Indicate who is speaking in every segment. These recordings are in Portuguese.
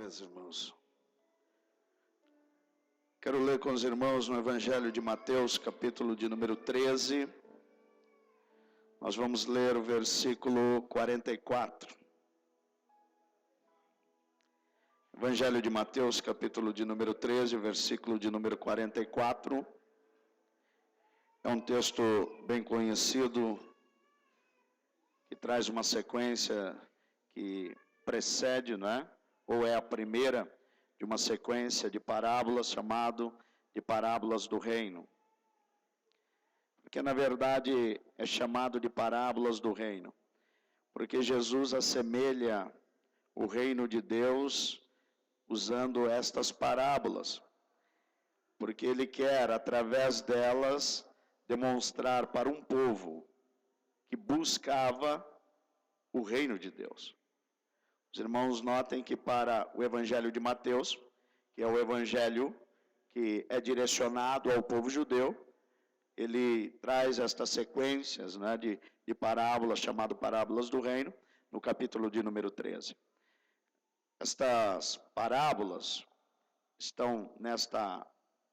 Speaker 1: meus irmãos. Quero ler com os irmãos no Evangelho de Mateus, capítulo de número 13. Nós vamos ler o versículo 44. Evangelho de Mateus, capítulo de número 13, versículo de número 44. É um texto bem conhecido, que traz uma sequência que precede, não é? Ou é a primeira de uma sequência de parábolas, chamado de parábolas do reino. Porque na verdade é chamado de parábolas do reino, porque Jesus assemelha o reino de Deus usando estas parábolas, porque ele quer, através delas, demonstrar para um povo que buscava o reino de Deus. Os irmãos notem que para o Evangelho de Mateus, que é o Evangelho que é direcionado ao povo judeu, ele traz estas sequências, né, de parábolas, chamado parábolas do reino, no capítulo de número 13. Estas parábolas estão nesta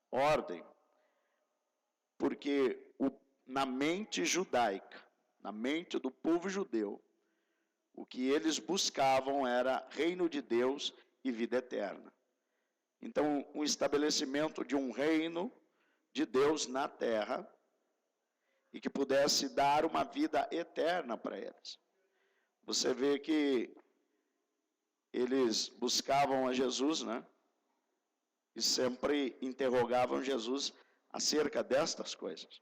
Speaker 1: ordem, porque na mente judaica, na mente do povo judeu, o que eles buscavam era reino de Deus e vida eterna. Então, o estabelecimento de um reino de Deus na terra e que pudesse dar uma vida eterna para eles. Você vê que eles buscavam a Jesus, né? E sempre interrogavam Jesus acerca destas coisas.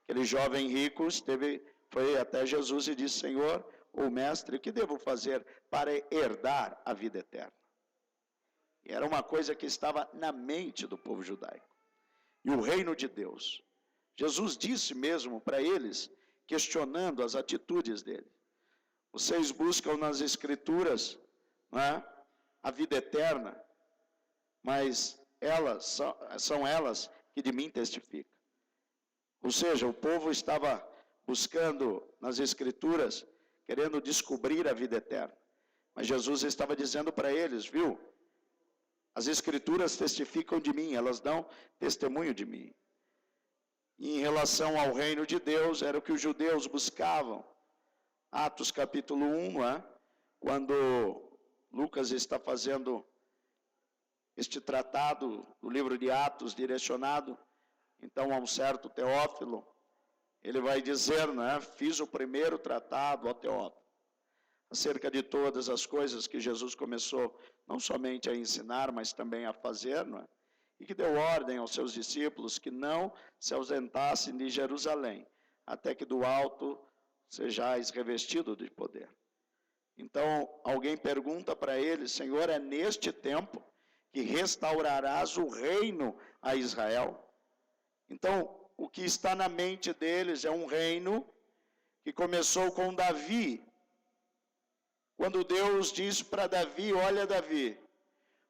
Speaker 1: Aquele jovem rico foi até Jesus e disse: Senhor, ou mestre, o que devo fazer para herdar a vida eterna? E era uma coisa que estava na mente do povo judaico. E o reino de Deus. Jesus disse mesmo para eles, questionando as atitudes dele: vocês buscam nas Escrituras, não é, a vida eterna, mas são elas que de mim testificam. Ou seja, o povo estava buscando nas Escrituras, querendo descobrir a vida eterna. Mas Jesus estava dizendo para eles, viu? As Escrituras testificam de mim, elas dão testemunho de mim. E em relação ao reino de Deus, era o que os judeus buscavam. Atos capítulo 1, não é? Quando Lucas está fazendo este tratado do livro de Atos, direcionado então a um certo Teófilo, ele vai dizer, né, fiz o primeiro tratado ao Teófilo, acerca de todas as coisas que Jesus começou não somente a ensinar, mas também a fazer, não é? E que deu ordem aos seus discípulos que não se ausentassem de Jerusalém, até que do alto sejais revestido de poder. Então, alguém pergunta para ele: Senhor, é neste tempo que restaurarás o reino a Israel? Então, o que está na mente deles é um reino que começou com Davi. Quando Deus diz para Davi: olha, Davi,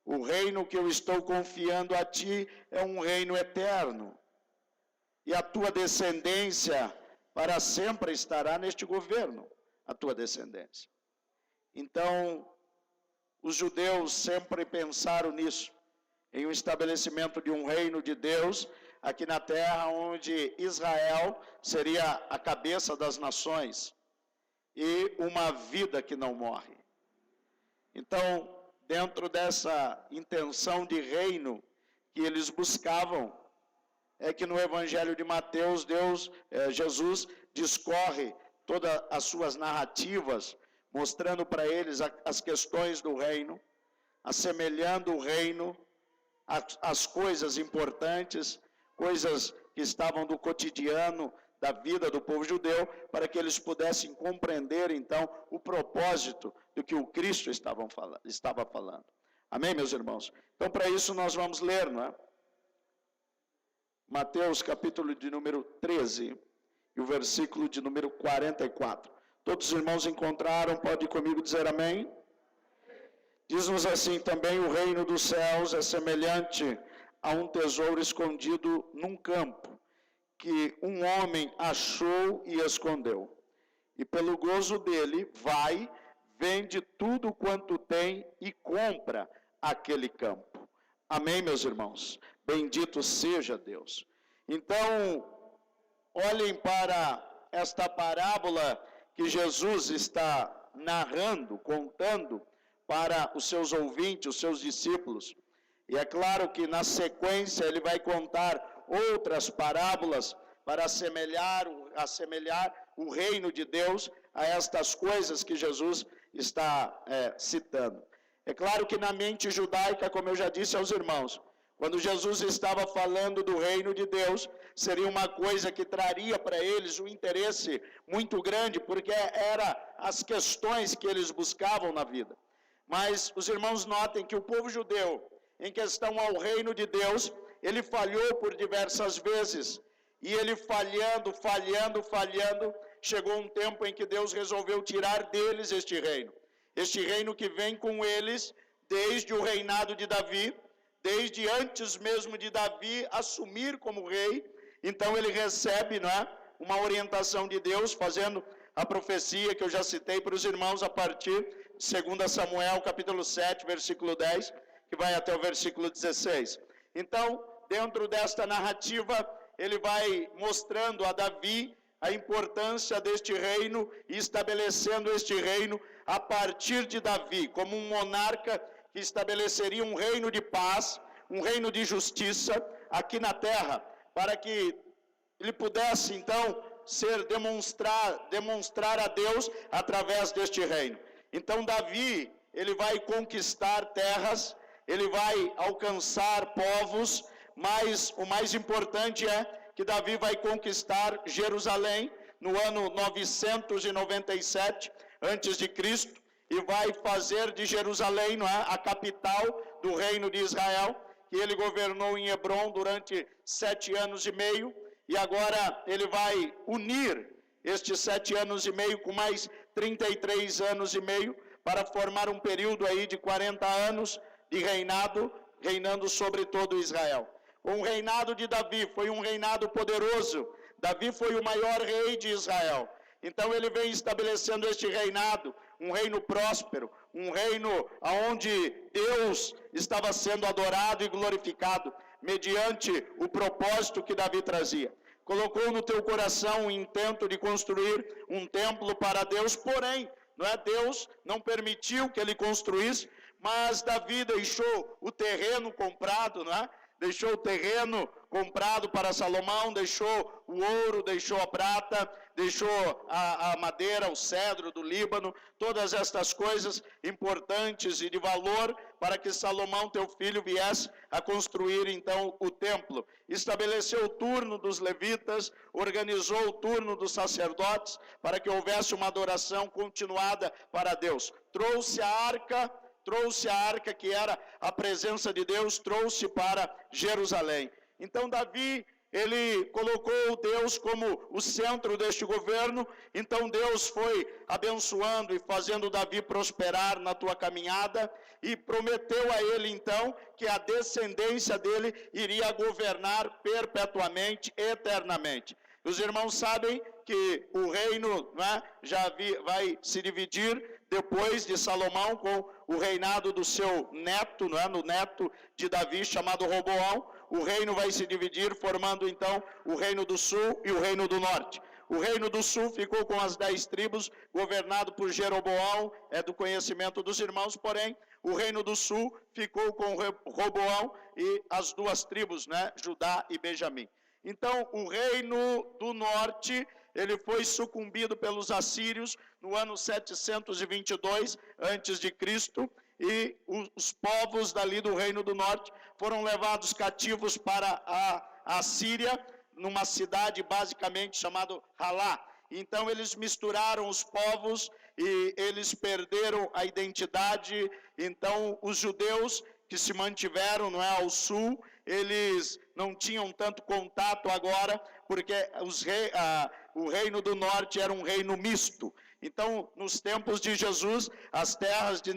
Speaker 1: o reino que eu estou confiando a ti é um reino eterno, e a tua descendência para sempre estará neste governo, a tua descendência. Então, os judeus sempre pensaram nisso, em um estabelecimento de um reino de Deus aqui na terra, onde Israel seria a cabeça das nações e uma vida que não morre. Então, dentro dessa intenção de reino que eles buscavam, é que no Evangelho de Mateus, Jesus discorre todas as suas narrativas, mostrando para eles as questões do reino, assemelhando o reino às coisas importantes, coisas que estavam do cotidiano da vida do povo judeu, para que eles pudessem compreender, então, o propósito do que o Cristo estava falando. Amém, meus irmãos? Então, para isso, nós vamos ler, não é? Mateus, capítulo de número 13, e o versículo de número 44. Todos os irmãos encontraram? Pode comigo dizer amém? Diz-nos assim também: o reino dos céus é semelhante a um tesouro escondido num campo, que um homem achou e escondeu. E pelo gozo dele, vai, vende tudo quanto tem e compra aquele campo. Amém, meus irmãos? Bendito seja Deus. Então, olhem para esta parábola que Jesus está narrando, contando para os seus ouvintes, os seus discípulos. E é claro que na sequência ele vai contar outras parábolas para assemelhar o reino de Deus a estas coisas que Jesus está citando. É claro que na mente judaica, como eu já disse aos irmãos, quando Jesus estava falando do reino de Deus, seria uma coisa que traria para eles um interesse muito grande, porque eram as questões que eles buscavam na vida. Mas os irmãos notem que o povo judeu, em questão ao reino de Deus, ele falhou por diversas vezes. E ele falhando, chegou um tempo em que Deus resolveu tirar deles este reino. Este reino que vem com eles desde o reinado de Davi, desde antes mesmo de Davi assumir como rei. Então ele recebe, uma orientação de Deus, fazendo a profecia que eu já citei para os irmãos a partir de 2 Samuel, capítulo 7, versículo 10, que vai até o versículo 16. Então, dentro desta narrativa, ele vai mostrando a Davi a importância deste reino e estabelecendo este reino a partir de Davi, como um monarca que estabeleceria um reino de paz, um reino de justiça aqui na terra, para que ele pudesse então demonstrar a Deus através deste reino. Então Davi, ele vai conquistar terras, ele vai alcançar povos, mas o mais importante é que Davi vai conquistar Jerusalém no ano 997 a.C. e vai fazer de Jerusalém a capital do reino de Israel, que ele governou em Hebrom durante 7 anos e meio, e agora ele vai unir estes 7 anos e meio com mais 33 anos e meio, para formar um período aí de 40 anos de reinando sobre todo Israel. O reinado de Davi foi um reinado poderoso. Davi foi o maior rei de Israel. Então ele vem estabelecendo este reinado, um reino próspero, um reino onde Deus estava sendo adorado e glorificado, mediante o propósito que Davi trazia. Colocou no teu coração o intento de construir um templo para Deus, porém, Deus não permitiu que ele construísse, mas Davi deixou o terreno comprado, deixou o terreno comprado para Salomão, deixou o ouro, deixou a prata, deixou a madeira, o cedro do Líbano, todas estas coisas importantes e de valor para que Salomão, teu filho, viesse a construir então o templo. Estabeleceu o turno dos levitas, organizou o turno dos sacerdotes para que houvesse uma adoração continuada para Deus. Trouxe a arca que era a presença de Deus, trouxe para Jerusalém. Então Davi, ele colocou Deus como o centro deste governo, então Deus foi abençoando e fazendo Davi prosperar na tua caminhada, e prometeu a ele então que a descendência dele iria governar perpetuamente, eternamente. Os irmãos sabem que o reino vai se dividir depois de Salomão com o reinado do seu neto, no neto de Davi, chamado Roboão. O reino vai se dividir, formando então o reino do sul e o reino do norte. O reino do sul ficou com as 10 tribos, governado por Jeroboão, é do conhecimento dos irmãos, porém, o reino do sul ficou com Roboão e as 2 tribos, Judá e Benjamim. Então, o reino do norte, ele foi sucumbido pelos assírios no ano 722 a.C., e os povos dali do reino do norte foram levados cativos para a Síria, numa cidade basicamente chamada Halá. Então eles misturaram os povos e eles perderam a identidade. Então os judeus que se mantiveram ao sul, eles não tinham tanto contato agora, porque o reino do norte era um reino misto. Então, nos tempos de Jesus, as terras de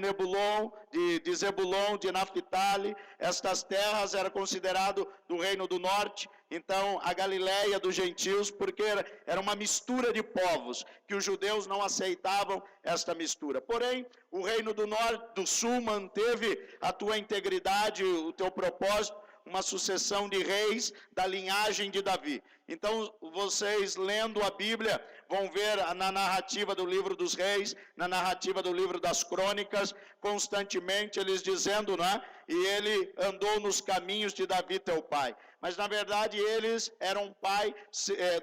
Speaker 1: Zebulon, de Naphtali, estas terras eram consideradas do reino do norte, então a Galileia dos gentios, porque era uma mistura de povos, que os judeus não aceitavam esta mistura. Porém, o reino do norte, do sul, manteve a tua integridade, o teu propósito, uma sucessão de reis da linhagem de Davi. Então, vocês lendo a Bíblia, vão ver na narrativa do livro dos reis, na narrativa do livro das crônicas, constantemente eles dizendo, né? E ele andou nos caminhos de Davi, teu pai. Mas, na verdade, eles eram pai,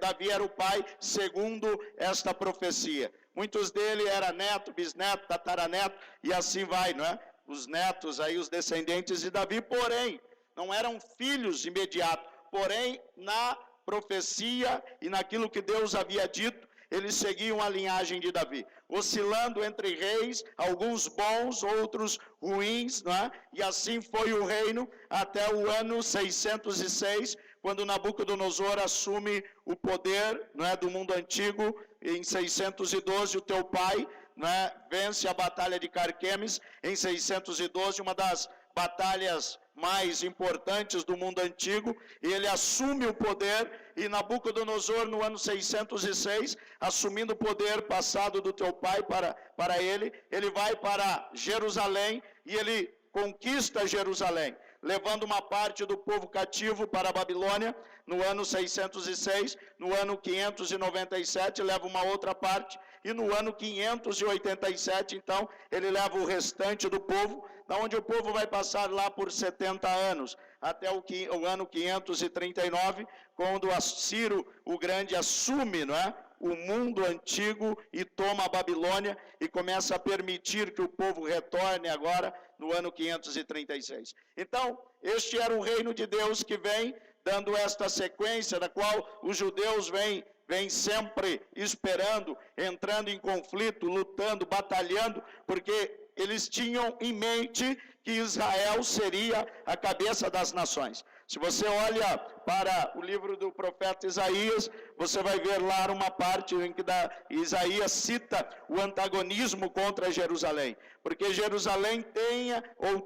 Speaker 1: Davi era o pai, segundo esta profecia. Muitos dele eram neto, bisneto, tataraneto, e assim vai, não é? Os netos aí, os descendentes de Davi, porém, não eram filhos imediatos, porém, na profecia e naquilo que Deus havia dito, eles seguiam a linhagem de Davi, oscilando entre reis, alguns bons, outros ruins, não é? E assim foi o reino até o ano 606, quando Nabucodonosor assume o poder, não é, do mundo antigo. Em 612, o teu pai, não é, vence a batalha de Carquemes. Em 612, uma das batalhas mais importantes do mundo antigo, e ele assume o poder, e Nabucodonosor, no ano 606, assumindo o poder passado do teu pai para ele vai para Jerusalém, e ele conquista Jerusalém, levando uma parte do povo cativo para a Babilônia, no ano 606, no ano 597, leva uma outra parte, e no ano 587, então, ele leva o restante do povo, onde o povo vai passar lá por 70 anos, até o ano 539, quando Ciro o Grande assume, não é, o mundo antigo e toma a Babilônia e começa a permitir que o povo retorne agora no ano 536. Então, este era o reino de Deus que vem dando esta sequência, da qual os judeus vêm sempre esperando, entrando em conflito, lutando, batalhando, porque eles tinham em mente que Israel seria a cabeça das nações. Se você olha para o livro do profeta Isaías, você vai ver lá uma parte em que Isaías cita o antagonismo contra Jerusalém, porque Jerusalém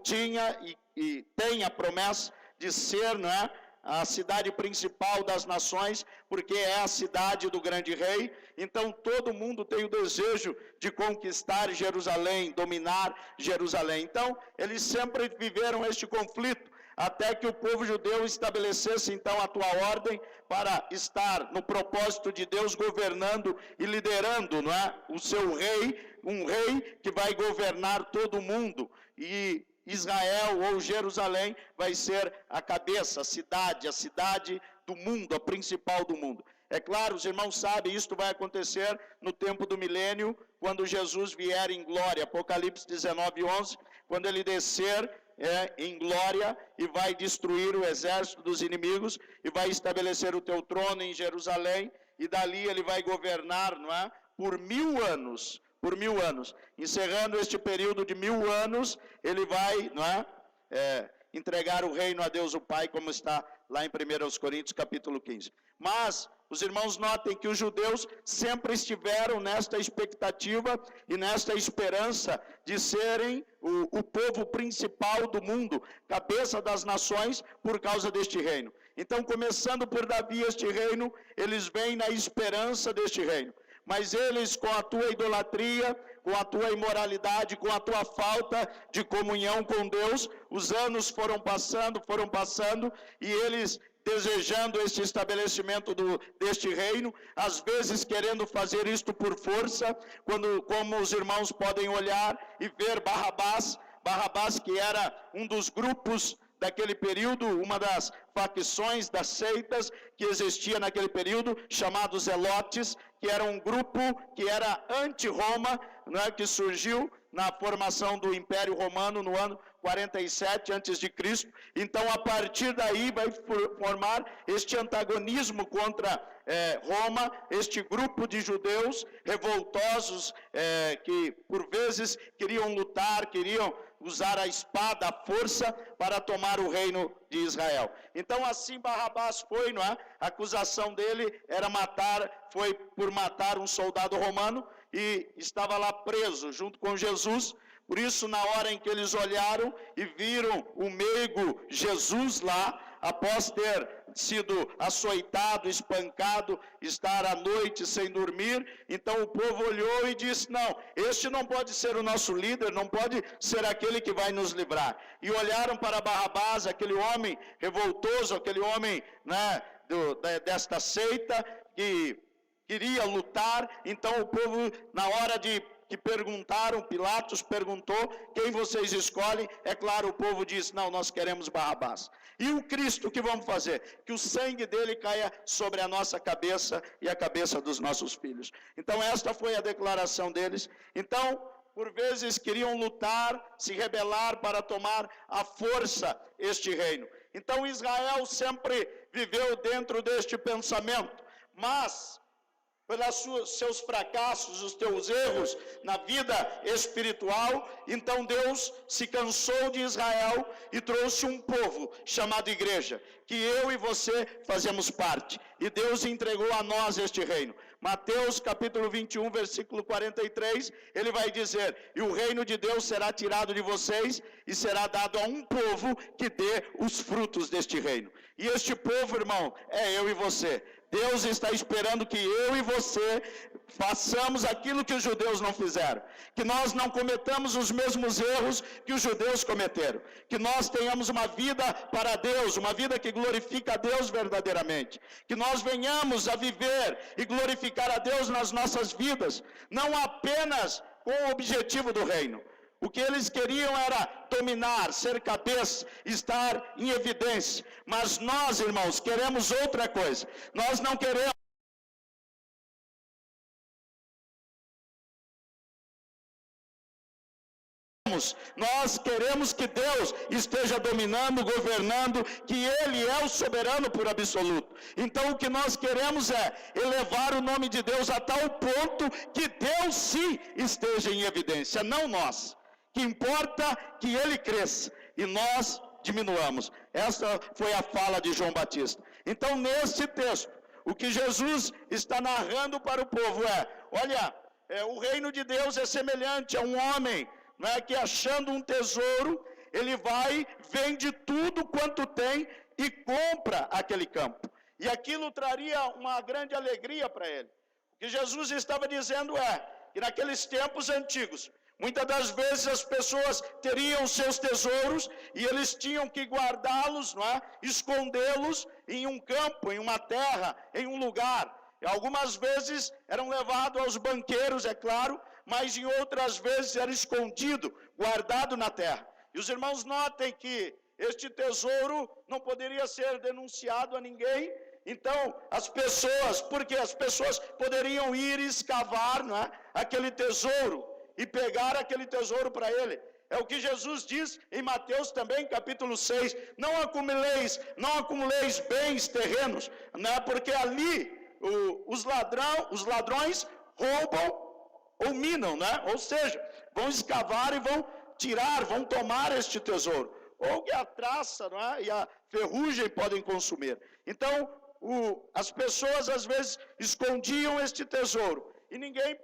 Speaker 1: tinha e tem a promessa de ser, não é, a cidade principal das nações, porque é a cidade do grande rei. Então todo mundo tem o desejo de conquistar Jerusalém, dominar Jerusalém. Então eles sempre viveram este conflito, até que o povo judeu estabelecesse então a tua ordem para estar no propósito de Deus, governando e liderando, não é, o seu rei, um rei que vai governar todo mundo. E Israel ou Jerusalém vai ser a cabeça, a cidade do mundo, a principal do mundo. É claro, os irmãos sabem, isto vai acontecer no tempo do milênio, quando Jesus vier em glória. Apocalipse 19:11, quando ele descer em glória e vai destruir o exército dos inimigos e vai estabelecer o teu trono em Jerusalém, e dali ele vai governar, não é, por 1000 anos. Por 1000 anos. Encerrando este período de 1000 anos, ele vai, não é, entregar o reino a Deus o Pai, como está lá em 1 Coríntios capítulo 15. Mas os irmãos notem que os judeus sempre estiveram nesta expectativa e nesta esperança de serem o povo principal do mundo, cabeça das nações, por causa deste reino. Então, começando por Davi, este reino, eles vêm na esperança deste reino. Mas eles, com a tua idolatria, com a tua imoralidade, com a tua falta de comunhão com Deus, os anos foram passando, e eles, desejando este estabelecimento deste reino, às vezes querendo fazer isto por força, como os irmãos podem olhar e ver Barrabás, que era um dos grupos daquele período, uma das facções das seitas que existia naquele período, chamados Zelotes, que era um grupo que era anti-Roma, né, que surgiu na formação do Império Romano no ano 47 a.C. Então, a partir daí, vai formar este antagonismo contra Roma, este grupo de judeus revoltosos, que por vezes queriam lutar, queriam usar a espada, a força, para tomar o reino de Israel. Então, assim Barrabás foi, não é? A acusação dele foi por matar um soldado romano, e estava lá preso junto com Jesus. Por isso, na hora em que eles olharam e viram o meigo Jesus lá, após ter sido açoitado, espancado, estar à noite sem dormir, então o povo olhou e disse, não, este não pode ser o nosso líder, não pode ser aquele que vai nos livrar. E olharam para Barrabás, aquele homem revoltoso, aquele homem, né, desta seita, que queria lutar. Então o povo, na hora que perguntaram, Pilatos perguntou, quem vocês escolhem? É claro, o povo disse, não, nós queremos Barrabás. E o Cristo, o que vamos fazer? Que o sangue dele caia sobre a nossa cabeça e a cabeça dos nossos filhos. Então esta foi a declaração deles. Então, por vezes queriam lutar, se rebelar para tomar à força este reino. Então Israel sempre viveu dentro deste pensamento, mas pelos seus fracassos, os teus erros na vida espiritual, então Deus se cansou de Israel e trouxe um povo chamado igreja, que eu e você fazemos parte, e Deus entregou a nós este reino. Mateus capítulo 21, versículo 43, ele vai dizer, e o reino de Deus será tirado de vocês e será dado a um povo que dê os frutos deste reino. E este povo, irmão, é eu e você. Deus está esperando que eu e você façamos aquilo que os judeus não fizeram, que nós não cometamos os mesmos erros que os judeus cometeram, que nós tenhamos uma vida para Deus, uma vida que glorifica a Deus verdadeiramente, que nós venhamos a viver e glorificar a Deus nas nossas vidas, não apenas com o objetivo do reino. O que eles queriam era dominar, ser cabeça, estar em evidência. Mas nós, irmãos, queremos outra coisa. Nós não queremos Nós queremos que Deus esteja dominando, governando, que Ele é o soberano por absoluto. Então o que nós queremos é elevar o nome de Deus a tal ponto que Deus sim esteja em evidência, não nós. Que importa que Ele cresça e nós diminuamos. Essa foi a fala de João Batista. Então nesse texto, o que Jesus está narrando para o povo olha, o reino de Deus é semelhante a um homem, não é, que achando um tesouro, ele vai, vende tudo quanto tem e compra aquele campo. E aquilo traria uma grande alegria para ele. O que Jesus estava dizendo que naqueles tempos antigos, muitas das vezes as pessoas teriam seus tesouros e eles tinham que guardá-los, não é, escondê-los em um campo, em uma terra, em um lugar. E algumas vezes eram levados aos banqueiros, é claro, mas em outras vezes era escondido, guardado na terra. E os irmãos notem que este tesouro não poderia ser denunciado a ninguém. Então, as pessoas, porque as pessoas poderiam ir escavar, não é, aquele tesouro e pegar aquele tesouro para ele. É o que Jesus diz em Mateus também, capítulo 6. Não acumuleis bens terrenos, né, porque ali os ladrões roubam ou minam, né? Ou seja, vão escavar e vão tirar, vão tomar este tesouro. Ou que a traça, não é, e a ferrugem podem consumir. Então, as pessoas às vezes escondiam este tesouro. E ninguém,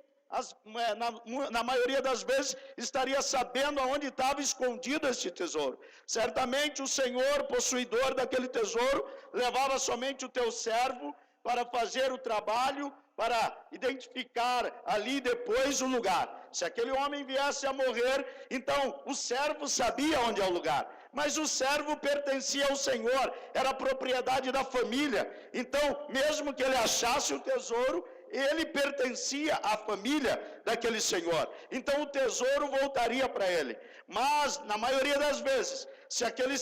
Speaker 1: na maioria das vezes, estaria sabendo aonde estava escondido este tesouro. Certamente o Senhor, possuidor daquele tesouro, levava somente o teu servo para fazer o trabalho, para identificar ali depois o lugar. Se aquele homem viesse a morrer, então o servo sabia onde é o lugar. Mas o servo pertencia ao Senhor, era propriedade da família. Então, mesmo que ele achasse o tesouro, ele pertencia à família daquele senhor. Então o tesouro voltaria para ele. Mas, na maioria das vezes, se aquele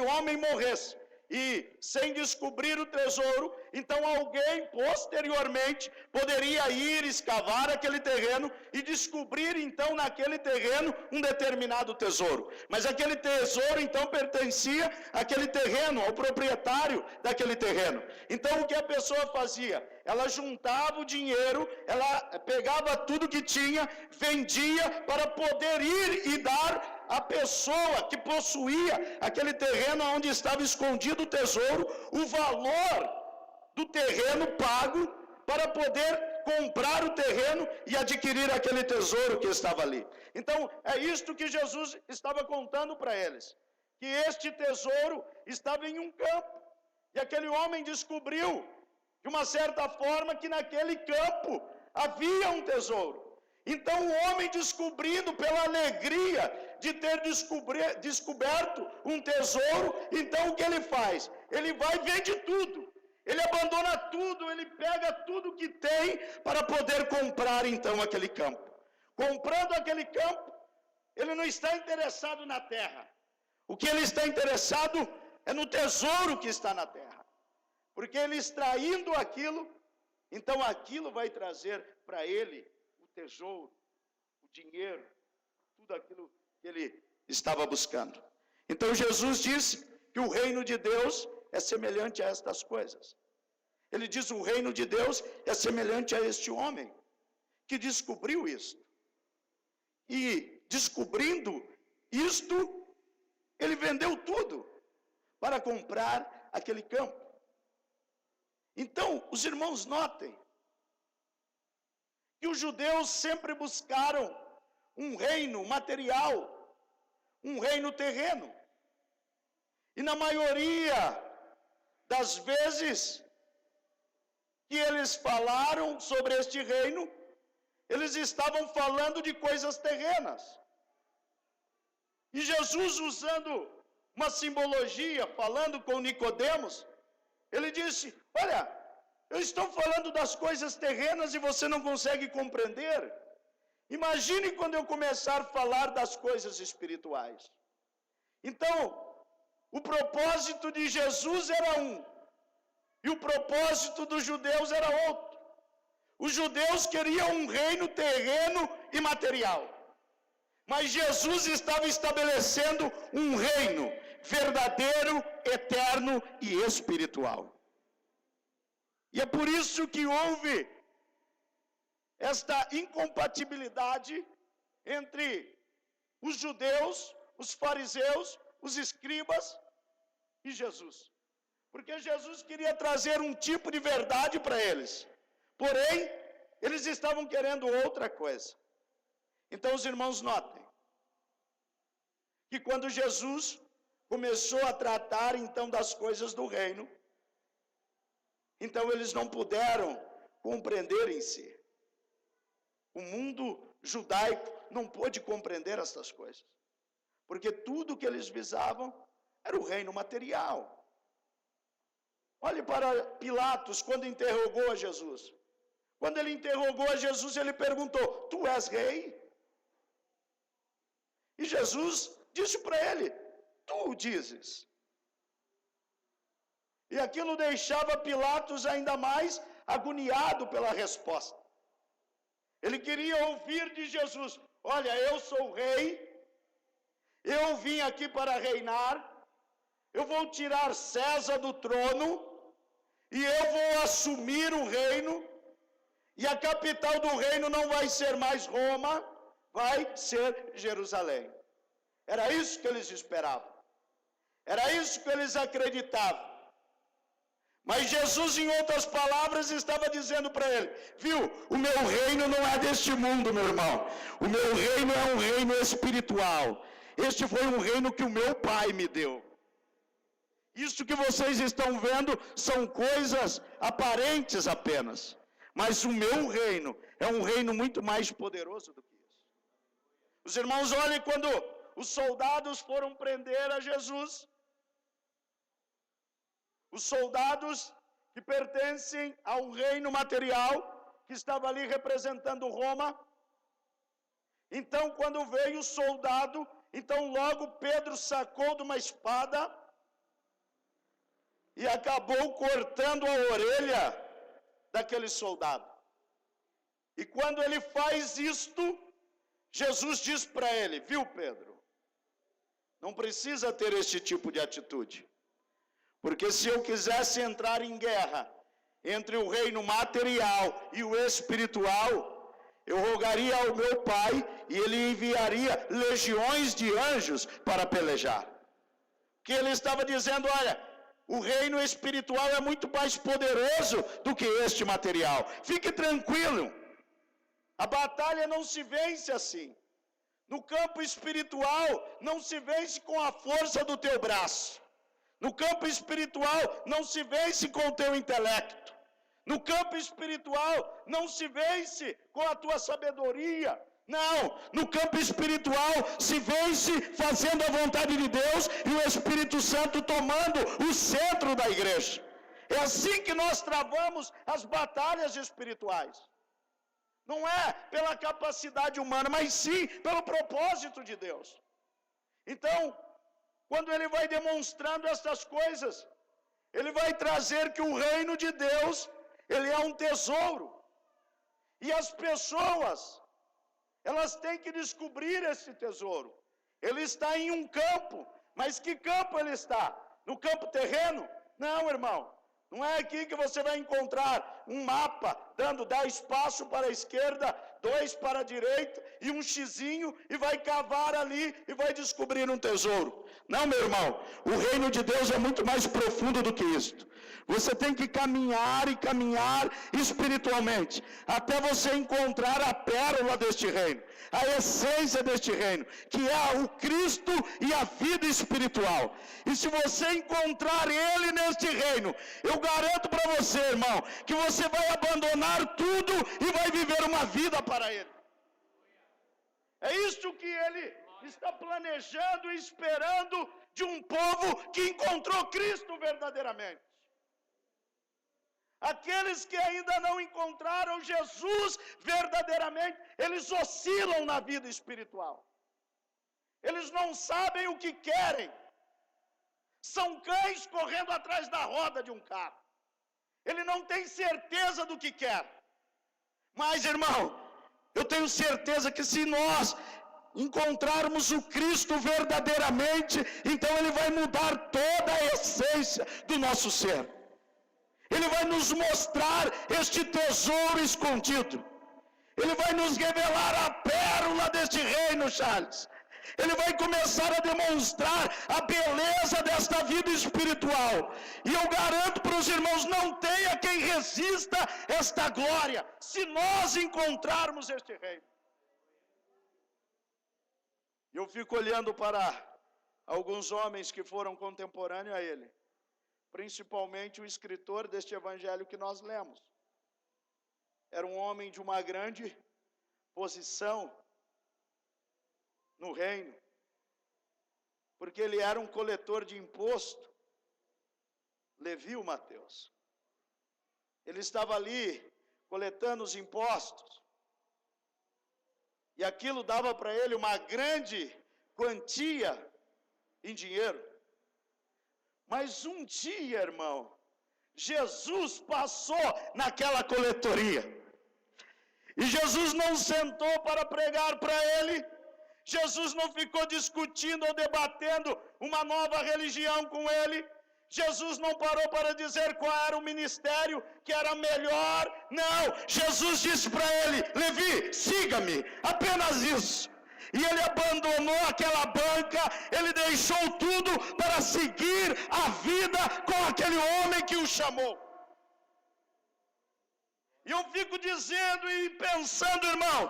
Speaker 1: homem morresse, e sem descobrir o tesouro, então alguém posteriormente poderia ir escavar aquele terreno e descobrir então naquele terreno um determinado tesouro. Mas aquele tesouro então pertencia àquele terreno, ao proprietário daquele terreno. Então o que a pessoa fazia? Ela juntava o dinheiro, ela pegava tudo que tinha, vendia para poder ir e dar a pessoa que possuía aquele terreno onde estava escondido o tesouro, o valor do terreno pago para poder comprar o terreno e adquirir aquele tesouro que estava ali. Então, é isto que Jesus estava contando para eles. que este tesouro estava em um campo. E aquele homem descobriu, de uma certa forma, que naquele campo havia um tesouro. Então o homem, descobrindo pela alegria de ter descoberto um tesouro, então o que ele faz? Ele vai e vende tudo. Ele abandona tudo, ele pega tudo que tem para poder comprar então aquele campo. Comprando aquele campo, ele não está interessado na terra. O que ele está interessado é no tesouro que está na terra. Porque ele extraindo aquilo, então aquilo vai trazer para ele o tesouro, o dinheiro, tudo aquilo que ele estava buscando. Então Jesus disse que o reino de Deus é semelhante a estas coisas. Ele diz: o reino de Deus é semelhante a este homem que descobriu isto. E descobrindo isto, ele vendeu tudo para comprar aquele campo. Então, os irmãos notem que os judeus sempre buscaram um reino material, um reino terreno. E na maioria das vezes que eles falaram sobre este reino, eles estavam falando de coisas terrenas. E Jesus, usando uma simbologia, falando com Nicodemos, ele disse: olha, eu estou falando das coisas terrenas e você não consegue compreender. Imagine quando eu começar a falar das coisas espirituais. Então, o propósito de Jesus era um, e o propósito dos judeus era outro. Os judeus queriam um reino terreno e material. Mas Jesus estava estabelecendo um reino verdadeiro, eterno e espiritual. E é por isso que houve esta incompatibilidade entre os judeus, os fariseus, os escribas e Jesus. Porque Jesus queria trazer um tipo de verdade para eles. Porém, eles estavam querendo outra coisa. Então os irmãos notem que quando Jesus começou a tratar então das coisas do reino, então eles não puderam compreender em si. O mundo judaico não pôde compreender estas coisas, porque tudo que eles visavam era o reino material. Olhe para Pilatos quando interrogou a Jesus. Quando ele interrogou a Jesus, ele perguntou: tu és rei? E Jesus disse para ele: tu o dizes. E aquilo deixava Pilatos ainda mais agoniado pela resposta. Ele queria ouvir de Jesus: olha, eu sou rei, eu vim aqui para reinar, eu vou tirar César do trono, e eu vou assumir o reino, e a capital do reino não vai ser mais Roma, vai ser Jerusalém. Era isso que eles esperavam. Era isso que eles acreditavam. Mas Jesus, em outras palavras, estava dizendo para ele: viu, o meu reino não é deste mundo, meu irmão. O meu reino é um reino espiritual. Este foi um reino que o meu Pai me deu. Isso que vocês estão vendo são coisas aparentes apenas. Mas o meu reino é um reino muito mais poderoso do que isso. Os irmãos, olhem quando os soldados foram prender a Jesus. Os soldados que pertencem ao reino material, que estava ali representando Roma. Então, quando veio o soldado, então logo Pedro sacou de uma espada e acabou cortando a orelha daquele soldado. E quando ele faz isto, Jesus diz para ele: viu, Pedro, não precisa ter este tipo de atitude. Porque se eu quisesse entrar em guerra entre o reino material e o espiritual, eu rogaria ao meu Pai e ele enviaria legiões de anjos para pelejar. Que ele estava dizendo: olha, o reino espiritual é muito mais poderoso do que este material. Fique tranquilo, a batalha não se vence assim. No campo espiritual, não se vence com a força do teu braço. No campo espiritual, não se vence com o teu intelecto. No campo espiritual, não se vence com a tua sabedoria. Não, no campo espiritual se vence fazendo a vontade de Deus e o Espírito Santo tomando o centro da igreja. É assim que nós travamos as batalhas espirituais. Não é pela capacidade humana, mas sim pelo propósito de Deus. Então, quando ele vai demonstrando essas coisas, ele vai trazer que o reino de Deus, ele é um tesouro. E as pessoas, elas têm que descobrir esse tesouro. Ele está em um campo, mas que campo ele está? No campo terreno? Não, irmão. Não é aqui que você vai encontrar um mapa dando 10 passos para a esquerda, 2 para a direita e um xizinho e vai cavar ali e vai descobrir um tesouro. Não, meu irmão, o reino de Deus é muito mais profundo do que isto. Você tem que caminhar e caminhar espiritualmente, até você encontrar a pérola deste reino, a essência deste reino, que é o Cristo e a vida espiritual. E se você encontrar Ele neste reino, eu garanto para você, irmão, que você vai abandonar tudo e vai viver uma vida para Ele. É isso que Ele está planejando e esperando de um povo que encontrou Cristo verdadeiramente. Aqueles que ainda não encontraram Jesus verdadeiramente, eles oscilam na vida espiritual. Eles não sabem o que querem. São cães correndo atrás da roda de um carro. Ele não tem certeza do que quer. Mas, irmão, eu tenho certeza que se nós encontrarmos o Cristo verdadeiramente, então Ele vai mudar toda a essência do nosso ser. Ele vai nos mostrar este tesouro escondido. Ele vai nos revelar a pérola deste reino, Charles. Ele vai começar a demonstrar a beleza desta vida espiritual. E eu garanto para os irmãos, não tenha quem resista esta glória, se nós encontrarmos este reino. Eu fico olhando para alguns homens que foram contemporâneos a ele. Principalmente o escritor deste evangelho que nós lemos. Era um homem de uma grande posição no reino, porque ele era um coletor de imposto, Levi, o Mateus. Ele estava ali coletando os impostos, e aquilo dava para ele uma grande quantia em dinheiro. Mas um dia, irmão, Jesus passou naquela coletoria. E Jesus não sentou para pregar para ele. Jesus não ficou discutindo ou debatendo uma nova religião com ele. Jesus não parou para dizer qual era o ministério que era melhor. Não, Jesus disse para ele: Levi, siga-me, apenas isso. E ele abandonou aquela banca, ele deixou tudo para seguir a vida com aquele homem que o chamou. E eu fico dizendo e pensando, irmão,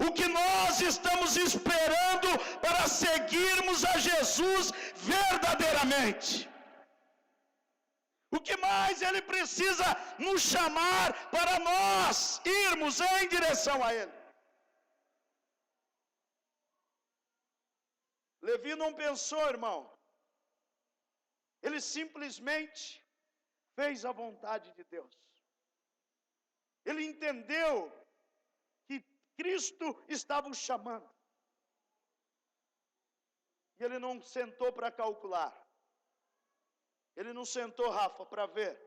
Speaker 1: o que nós estamos esperando para seguirmos a Jesus verdadeiramente? O que mais Ele precisa nos chamar para nós irmos em direção a Ele? Levi não pensou, irmão. Ele simplesmente fez a vontade de Deus. Ele entendeu que Cristo estava o chamando. E ele não sentou para calcular. Ele não sentou, Rafa, para ver,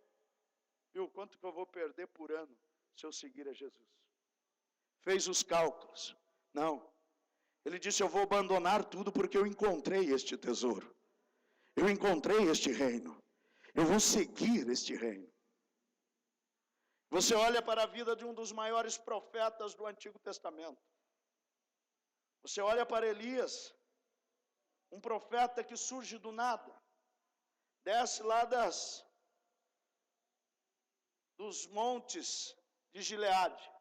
Speaker 1: viu, quanto que eu vou perder por ano se eu seguir a Jesus. Fez os cálculos. Não. Ele disse: eu vou abandonar tudo porque eu encontrei este tesouro. Eu encontrei este reino. Eu vou seguir este reino. Você olha para a vida de um dos maiores profetas do Antigo Testamento. Você olha para Elias, um profeta que surge do nada. Desce lá dos montes de Gileade.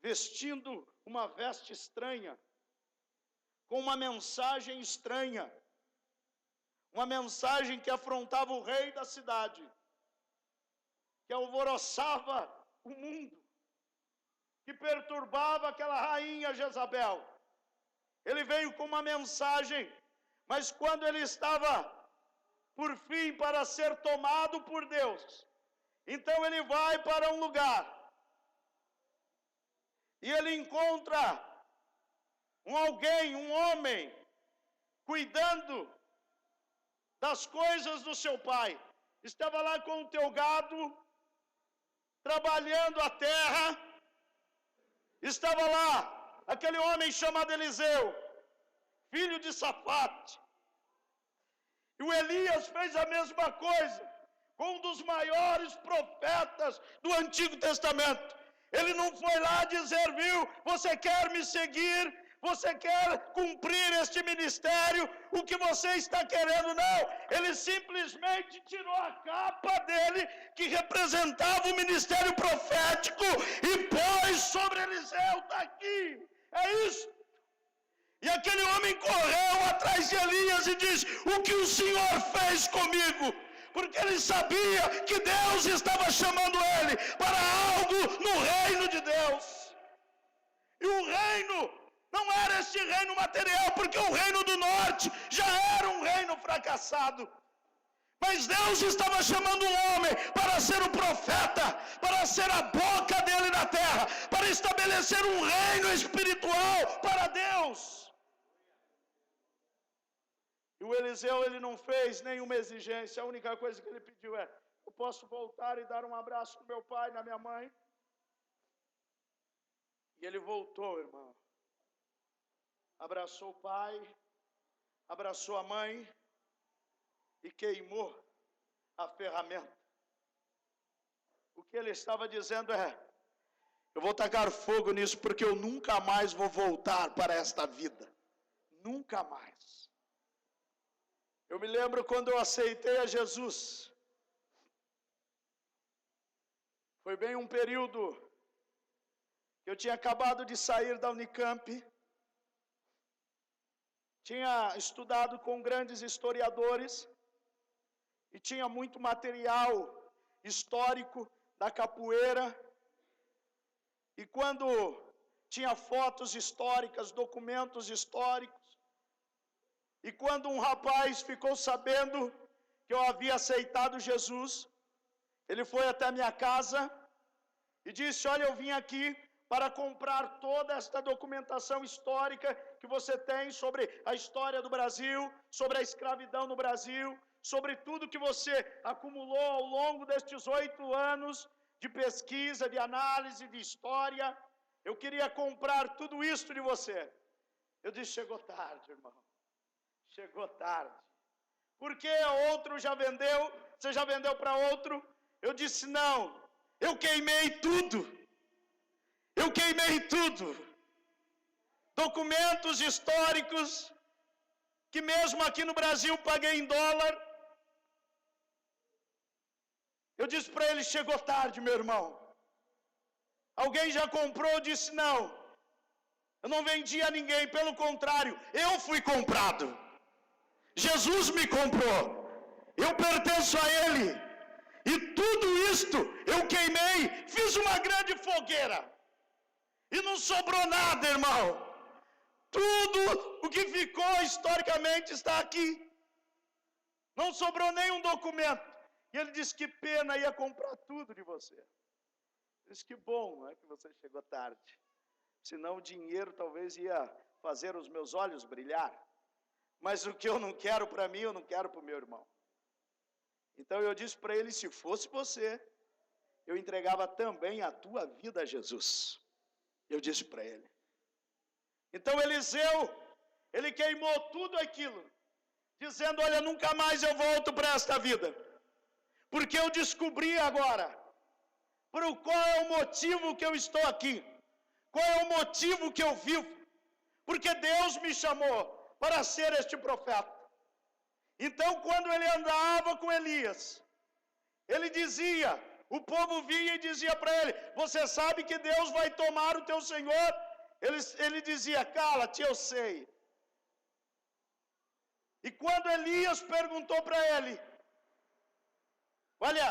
Speaker 1: vestindo uma veste estranha, com uma mensagem estranha, uma mensagem que afrontava o rei da cidade, que alvoroçava o mundo, que perturbava aquela rainha Jezabel. Ele veio com uma mensagem, mas quando ele estava, por fim, para ser tomado por Deus, então ele vai para um lugar, e ele encontra um homem, cuidando das coisas do seu pai. Estava lá com o teu gado, trabalhando a terra. Estava lá aquele homem chamado Eliseu, filho de Safate. E o Elias fez a mesma coisa com um dos maiores profetas do Antigo Testamento. Ele não foi lá dizer, viu, você quer me seguir? Você quer cumprir este ministério? O que você está querendo? Não. Ele simplesmente tirou a capa dele, que representava o ministério profético, e pôs sobre Eliseu. Está aqui. É isso. E aquele homem correu atrás de Elias e disse, o que o Senhor fez comigo? Porque ele sabia que Deus estava chamando ele para algo no reino de Deus. E o reino não era este reino material, porque o reino do norte já era um reino fracassado. Mas Deus estava chamando um homem para ser o profeta, para ser a boca dele na terra, para estabelecer um reino espiritual para Deus. E o Eliseu, ele não fez nenhuma exigência, a única coisa que ele pediu é, eu posso voltar e dar um abraço no meu pai, na minha mãe? E ele voltou, irmão. Abraçou o pai, abraçou a mãe e queimou a ferramenta. O que ele estava dizendo é, eu vou tacar fogo nisso porque eu nunca mais vou voltar para esta vida. Nunca mais. Eu me lembro quando eu aceitei a Jesus. Foi bem um período que eu tinha acabado de sair da Unicamp. Tinha estudado com grandes historiadores e tinha muito material histórico da capoeira. E quando tinha fotos históricas, documentos históricos, e quando um rapaz ficou sabendo que eu havia aceitado Jesus, ele foi até a minha casa e disse, olha, eu vim aqui para comprar toda esta documentação histórica que você tem sobre a história do Brasil, sobre a escravidão no Brasil, sobre tudo que você acumulou ao longo destes 8 anos de pesquisa, de análise, de história. Eu queria comprar tudo isso de você. Eu disse, chegou tarde, irmão. Chegou tarde. Porque outro já vendeu, você já vendeu para outro? Eu disse, não, eu queimei tudo. Eu queimei tudo. Documentos históricos, que mesmo aqui no Brasil paguei em dólar. Eu disse para ele, chegou tarde, meu irmão. Alguém já comprou? Eu disse, não. Eu não vendi a ninguém, pelo contrário, eu fui comprado. Jesus me comprou. Eu pertenço a Ele. E tudo isto eu queimei, fiz uma grande fogueira. E não sobrou nada, irmão. Tudo o que ficou historicamente está aqui. Não sobrou nenhum documento. E ele disse, que pena, ia comprar tudo de você. Eu disse, que bom, não é que você chegou tarde. Senão o dinheiro talvez ia fazer os meus olhos brilhar. Mas o que eu não quero para mim, eu não quero para o meu irmão. Então eu disse para ele, se fosse você, eu entregava também a tua vida a Jesus. Eu disse para ele. Então Eliseu, ele queimou tudo aquilo, dizendo, olha, nunca mais eu volto para esta vida. Porque eu descobri agora, qual é o motivo que eu estou aqui. Qual é o motivo que eu vivo. Porque Deus me chamou para ser este profeta. Então, quando ele andava com Elias, ele dizia, o povo vinha e dizia para ele: você sabe que Deus vai tomar o teu senhor? Ele dizia: cala-te, eu sei. E quando Elias perguntou para ele: olha,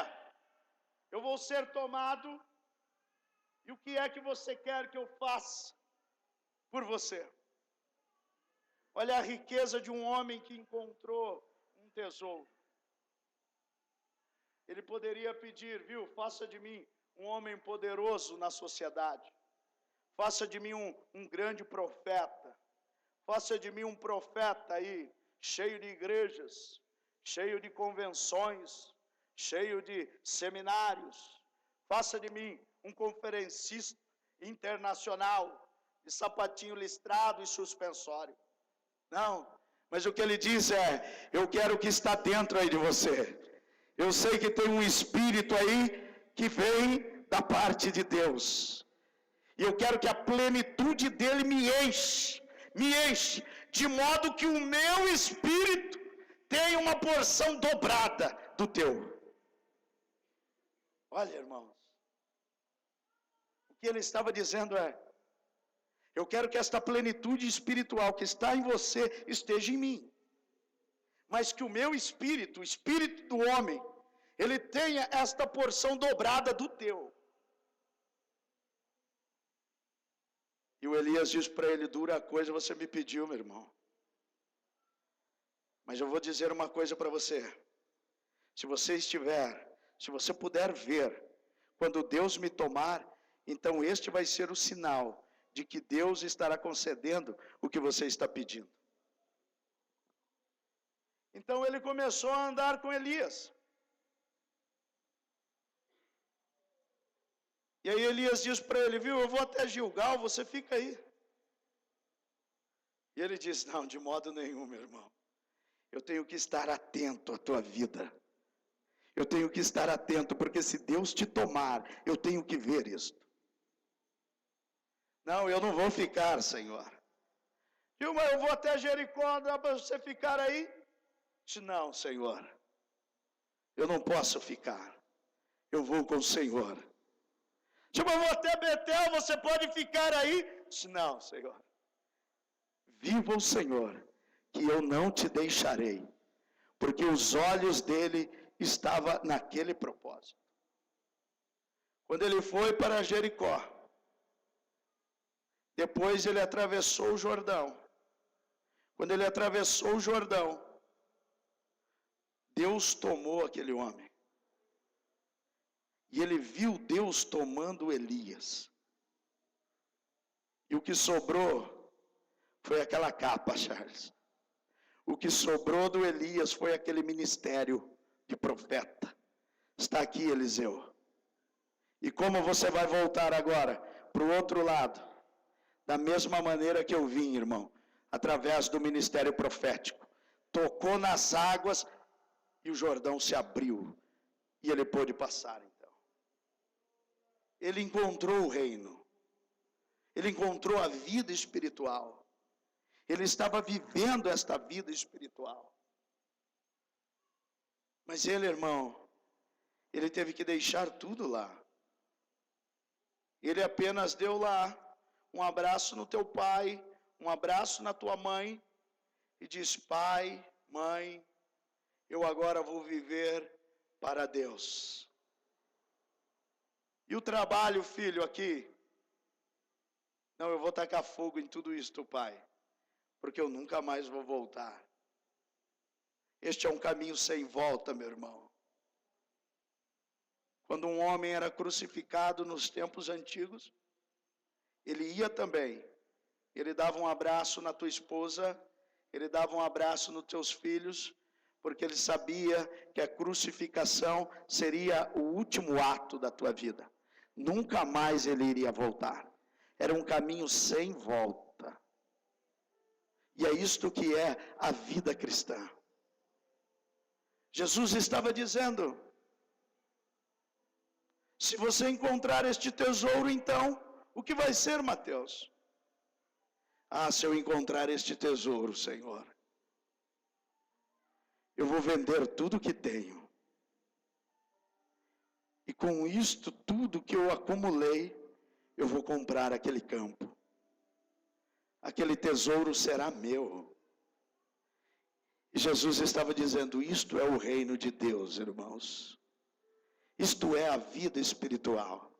Speaker 1: eu vou ser tomado, e o que é que você quer que eu faça por você? Olha a riqueza de um homem que encontrou um tesouro. Ele poderia pedir: viu, faça de mim um homem poderoso na sociedade. Faça de mim um grande profeta. Faça de mim um profeta aí, cheio de igrejas, cheio de convenções, cheio de seminários. Faça de mim um conferencista internacional, de sapatinho listrado e suspensório. Não, mas o que ele diz é: eu quero o que está dentro aí de você. Eu sei que tem um espírito aí que vem da parte de Deus. E eu quero que a plenitude dele me enche, de modo que o meu espírito tenha uma porção dobrada do teu. Olha, irmãos, o que ele estava dizendo é: eu quero que esta plenitude espiritual que está em você esteja em mim, mas que o meu espírito, o espírito do homem, ele tenha esta porção dobrada do teu. E o Elias diz para ele: dura coisa você me pediu, meu irmão. Mas eu vou dizer uma coisa para você. Se você puder ver, quando Deus me tomar, então este vai ser o sinal de que Deus estará concedendo o que você está pedindo. Então ele começou a andar com Elias. E aí Elias diz para ele: viu, eu vou até Gilgal, você fica aí. E ele diz: não, de modo nenhum, meu irmão. Eu tenho que estar atento à tua vida. Eu tenho que estar atento, porque se Deus te tomar, eu tenho que ver isto. Não, eu não vou ficar, Senhor. Viu, mas eu vou até Jericó, dá para você ficar aí? Disse: não, Senhor. Eu não posso ficar. Eu vou com o Senhor. Tipo, eu vou até Betel, você pode ficar aí? Disse: não, Senhor. Viva o Senhor, que eu não te deixarei, porque os olhos dele estavam naquele propósito. Quando ele foi para Jericó, depois ele atravessou o Jordão. Quando ele atravessou o Jordão, Deus tomou aquele homem. E ele viu Deus tomando Elias. E o que sobrou foi aquela capa, Charles. O que sobrou do Elias foi aquele ministério de profeta. Está aqui, Eliseu. E como você vai voltar agora para o outro lado? Da mesma maneira que eu vim, irmão, através do ministério profético. Tocou nas águas e o Jordão se abriu. E ele pôde passar. Ele encontrou o reino. Ele encontrou a vida espiritual. Ele estava vivendo esta vida espiritual. Mas ele, irmão, ele teve que deixar tudo lá. Ele apenas deu lá um abraço no teu pai, um abraço na tua mãe, e diz: pai, mãe, eu agora vou viver para Deus. E o trabalho, filho, aqui? Não, eu vou tacar fogo em tudo isso, pai, porque eu nunca mais vou voltar. Este é um caminho sem volta, meu irmão. Quando um homem era crucificado nos tempos antigos, ele ia também. Ele dava um abraço na tua esposa, ele dava um abraço nos teus filhos, porque ele sabia que a crucificação seria o último ato da tua vida. Nunca mais ele iria voltar. Era um caminho sem volta. E é isto que é a vida cristã. Jesus estava dizendo: se você encontrar este tesouro, então, o que vai ser, Mateus? Ah, se eu encontrar este tesouro, Senhor, eu vou vender tudo que tenho. e com isto tudo que eu acumulei, eu vou comprar aquele campo. Aquele tesouro será meu. E Jesus estava dizendo, isto é o reino de Deus, irmãos. Isto é a vida espiritual.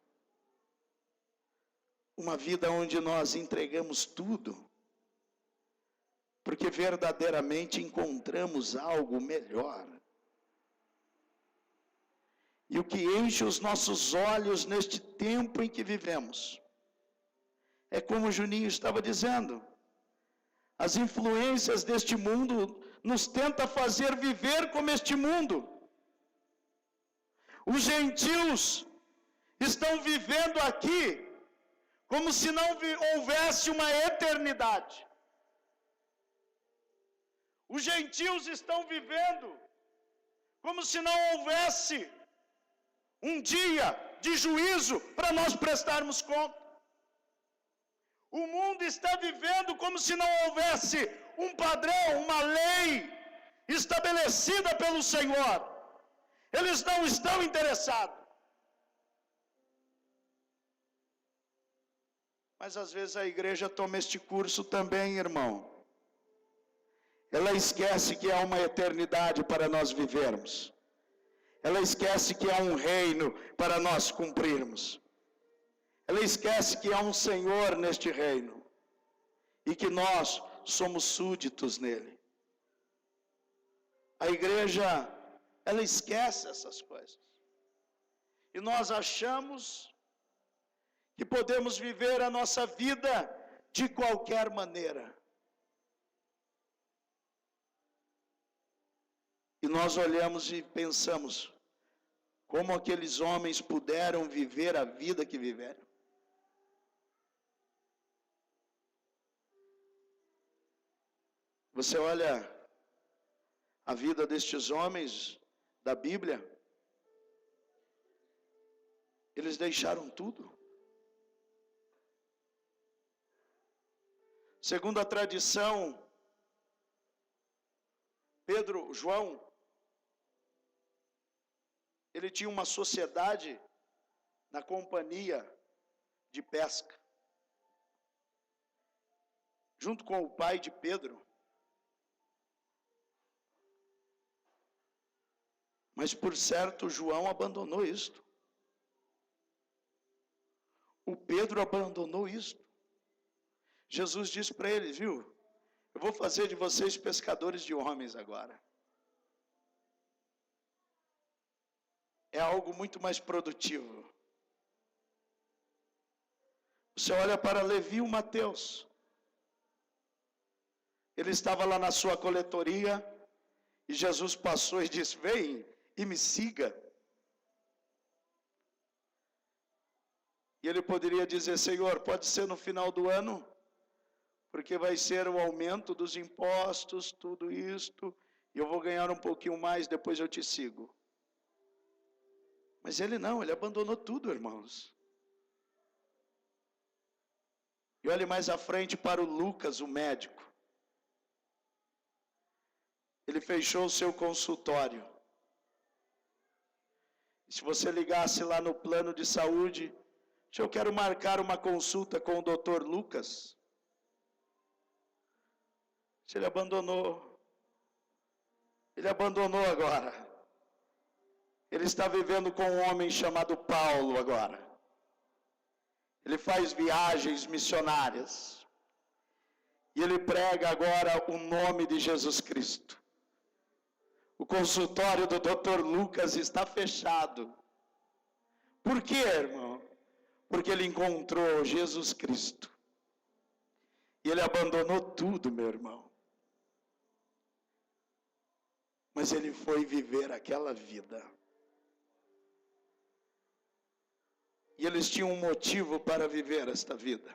Speaker 1: Uma vida onde nós entregamos tudo, porque verdadeiramente encontramos algo melhor. E o que enche os nossos olhos neste tempo em que vivemos, é como o Juninho estava dizendo, as influências deste mundo nos tenta fazer viver como este mundo. Os gentios estão vivendo aqui como se não houvesse uma eternidade. Os gentios estão vivendo como se não houvesse um dia de juízo para nós prestarmos conta. O mundo está vivendo como se não houvesse um padrão, uma lei estabelecida pelo Senhor. Eles não estão interessados. Mas às vezes a igreja toma este curso também, irmão. Ela esquece que há uma eternidade para nós vivermos. Ela esquece que há um reino para nós cumprirmos. Ela esquece que há um Senhor neste reino. E que nós somos súditos nele. A igreja, ela esquece essas coisas. E nós achamos que podemos viver a nossa vida de qualquer maneira. E nós olhamos e pensamos, como aqueles homens puderam viver a vida que viveram? Você olha a vida destes homens da Bíblia, eles deixaram tudo. Segundo a tradição, João, ele tinha uma sociedade na companhia de pesca. Junto com o pai de Pedro. Mas por certo, João abandonou isto. O Pedro abandonou isto. Jesus disse para eles, viu? Eu vou fazer de vocês pescadores de homens agora. É algo muito mais produtivo. Você olha para Levi e Mateus. Ele estava lá na sua coletoria e Jesus passou e disse, vem e me siga. E ele poderia dizer, Senhor, pode ser no final do ano, porque vai ser o aumento dos impostos, tudo isto, e eu vou ganhar um pouquinho mais, depois eu te sigo. Mas ele não, ele abandonou tudo, irmãos. E olhe mais à frente para o Lucas, o médico. Ele fechou o seu consultório. E se você ligasse lá no plano de saúde, se eu quero marcar uma consulta com o Dr. Lucas, se ele abandonou agora. Ele está vivendo com um homem chamado Paulo agora. Ele faz viagens missionárias. E ele prega agora o nome de Jesus Cristo. O consultório do Dr. Lucas está fechado. Por quê, irmão? Porque ele encontrou Jesus Cristo. E ele abandonou tudo, meu irmão. Mas ele foi viver aquela vida. E eles tinham um motivo para viver esta vida.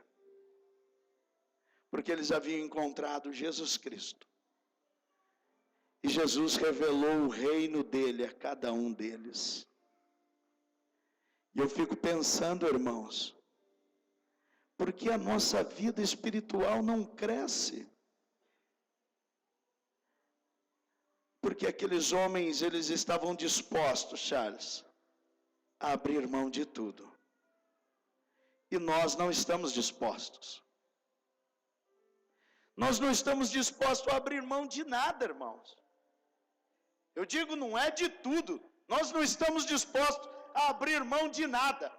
Speaker 1: Porque eles haviam encontrado Jesus Cristo. E Jesus revelou o reino dele a cada um deles. E eu fico pensando, irmãos, por que a nossa vida espiritual não cresce? Porque aqueles homens, eles estavam dispostos, Charles, a abrir mão de tudo. E nós não estamos dispostos. Nós não estamos dispostos a abrir mão de nada, irmãos. Eu digo, não é de tudo. Nós não estamos dispostos a abrir mão de nada.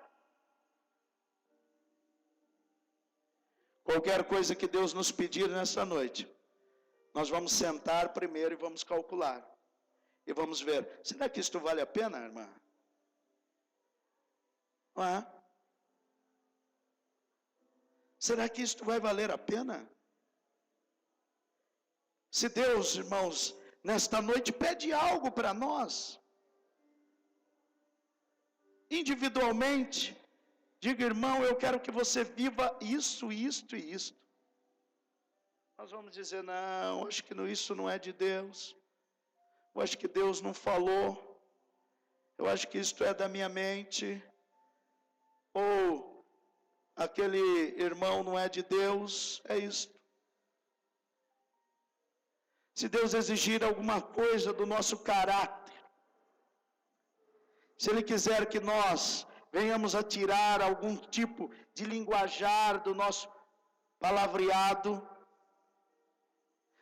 Speaker 1: Qualquer coisa que Deus nos pedir nessa noite, nós vamos sentar primeiro e vamos calcular. E vamos ver, será que isto vale a pena, irmã? Não é? Será que isto vai valer a pena? Se Deus, irmãos, nesta noite pede algo para nós, individualmente, diga, irmão, eu quero que você viva isso, isto e isto. Nós vamos dizer, não, acho que isso não é de Deus. Eu acho que Deus não falou. Eu acho que isto é da minha mente. Ou aquele irmão não é de Deus, é isto. Se Deus exigir alguma coisa do nosso caráter, se Ele quiser que nós venhamos a tirar algum tipo de linguajar do nosso palavreado,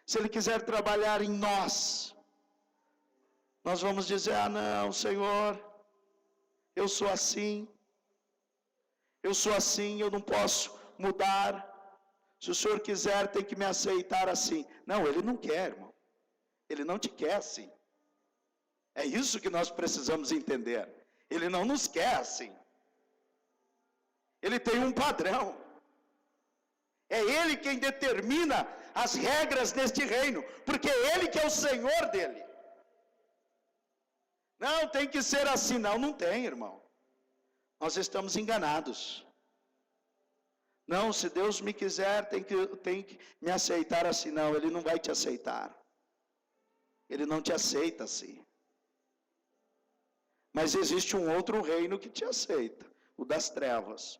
Speaker 1: se Ele quiser trabalhar em nós, nós vamos dizer, não, Senhor, eu sou assim, eu não posso mudar. Se o Senhor quiser, tem que me aceitar assim. Não, Ele não quer, irmão. Ele não te quer assim. É isso que nós precisamos entender. Ele não nos quer assim. Ele tem um padrão. É Ele quem determina as regras deste reino, porque é Ele que é o Senhor dele. Não, tem que ser assim. Não tem, irmão. Nós estamos enganados. Não, se Deus me quiser, tem que me aceitar assim. Não, Ele não vai te aceitar. Ele não te aceita assim. Mas existe um outro reino que te aceita, o das trevas.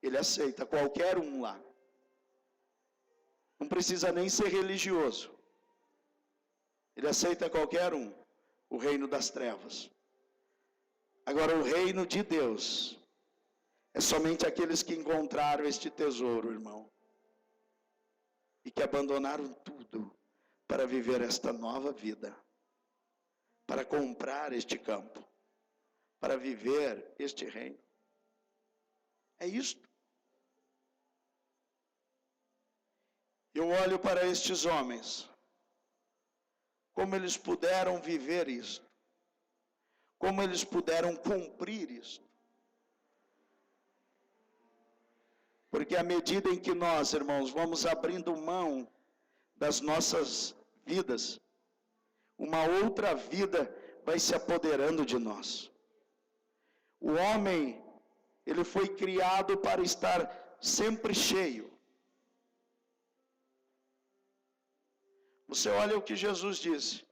Speaker 1: Ele aceita qualquer um lá. Não precisa nem ser religioso. Ele aceita qualquer um, o reino das trevas. Agora, o reino de Deus é somente aqueles que encontraram este tesouro, irmão, e que abandonaram tudo para viver esta nova vida, para comprar este campo, para viver este reino. É isto. Eu olho para estes homens, como eles puderam viver isto, como eles puderam cumprir isto. Porque à medida em que nós, irmãos, vamos abrindo mão das nossas vidas, uma outra vida vai se apoderando de nós. O homem, ele foi criado para estar sempre cheio. Você olha o que Jesus disse.